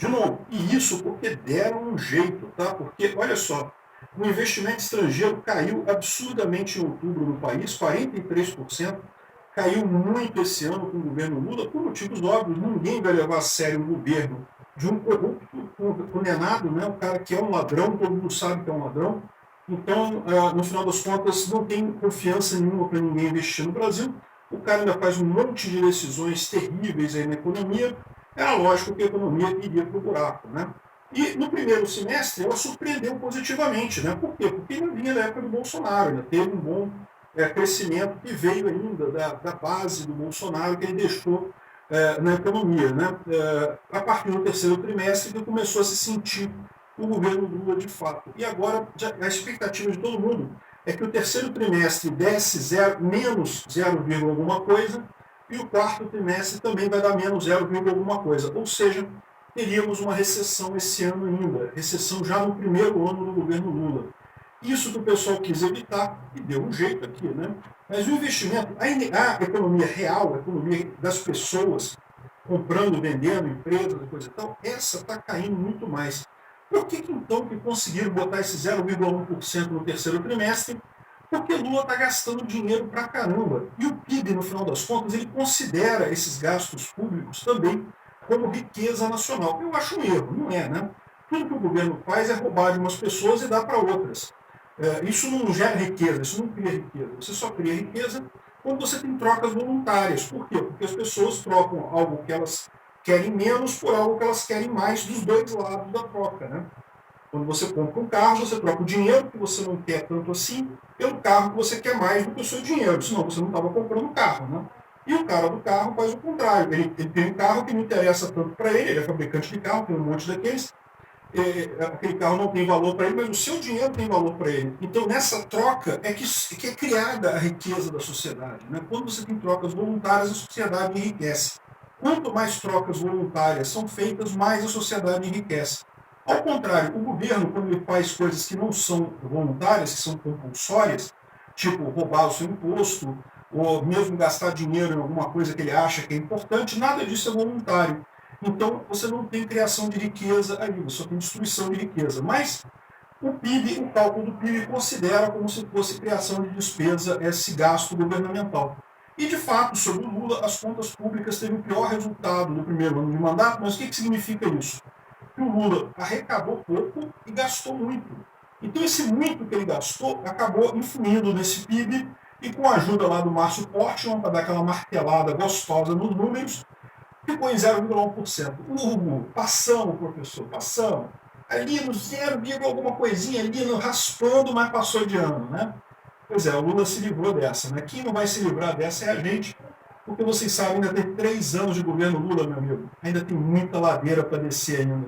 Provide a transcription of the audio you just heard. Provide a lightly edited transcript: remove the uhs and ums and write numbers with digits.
De novo, e isso porque deram um jeito, tá? Porque, olha só, o investimento estrangeiro caiu absurdamente em outubro no país, 43%, caiu muito esse ano com o governo Lula, por motivos óbvios, ninguém vai levar a sério o governo de um corrupto condenado, né? Um cara que é um ladrão, todo mundo sabe que é um ladrão. Então, no final das contas, não tem confiança nenhuma para ninguém investir no Brasil. O cara ainda faz um monte de decisões terríveis aí na economia. Era lógico que a economia iria para o buraco, né? E no primeiro semestre ela surpreendeu positivamente, né? Por quê? Porque ainda vinha da época do Bolsonaro, ainda teve um bom crescimento que veio ainda da base do Bolsonaro que ele deixou na economia, né? A partir do terceiro trimestre que começou a se sentir o governo Lula de fato. E agora a expectativa de todo mundo é que o terceiro trimestre desce menos 0, alguma coisa, e o quarto trimestre também vai dar menos 0, alguma coisa. Ou seja, teríamos uma recessão esse ano ainda, recessão já no primeiro ano do governo Lula. Isso que o pessoal quis evitar e deu um jeito aqui, né? Mas o investimento, a economia real, a economia das pessoas comprando, vendendo, empresas e coisa e tal, essa está caindo muito mais. Por que então que conseguiram botar esse 0,1% no terceiro trimestre? Porque Lula está gastando dinheiro pra caramba. E o PIB, no final das contas, ele considera esses gastos públicos também como riqueza nacional. Eu acho um erro, não é, né? Tudo que o governo faz é roubar de umas pessoas e dar para outras. Isso não gera riqueza, isso não cria riqueza. Você só cria riqueza quando você tem trocas voluntárias. Por quê? Porque as pessoas trocam algo que elas querem menos por algo que elas querem mais dos dois lados da troca, né? Quando você compra um carro, você troca o dinheiro que você não quer tanto assim pelo carro que você quer mais do que o seu dinheiro, senão você não estava comprando o carro, né? E o cara do carro faz o contrário. Ele tem um carro que não interessa tanto para ele, ele é fabricante de carro, tem um monte daqueles, aquele carro não tem valor para ele, mas o seu dinheiro tem valor para ele. Então, nessa troca que é criada a riqueza da sociedade. Né? Quando você tem trocas voluntárias, a sociedade enriquece. Quanto mais trocas voluntárias são feitas, mais a sociedade enriquece. Ao contrário, o governo, quando ele faz coisas que não são voluntárias, que são compulsórias, tipo roubar o seu imposto, ou mesmo gastar dinheiro em alguma coisa que ele acha que é importante, nada disso é voluntário. Então, você não tem criação de riqueza ali, você só tem destruição de riqueza. Mas o PIB, o cálculo do PIB, considera como se fosse criação de despesa esse gasto governamental. E, de fato, sobre o Lula, as contas públicas teve o pior resultado no primeiro ano de mandato, mas o que significa isso? Que o Lula arrecadou pouco e gastou muito. Então, esse muito que ele gastou acabou influindo nesse PIB e, com a ajuda lá do Márcio Portman, para dar aquela martelada gostosa nos números, ficou em 0,1%. Passamos, professor, passamos. Ali no 0, alguma coisinha ali, no raspando, mas passou de ano, né? Pois é, o Lula se livrou dessa, né? Quem não vai se livrar dessa é a gente, porque vocês sabem, ainda tem 3 anos de governo Lula, meu amigo. Ainda tem muita ladeira para descer ainda.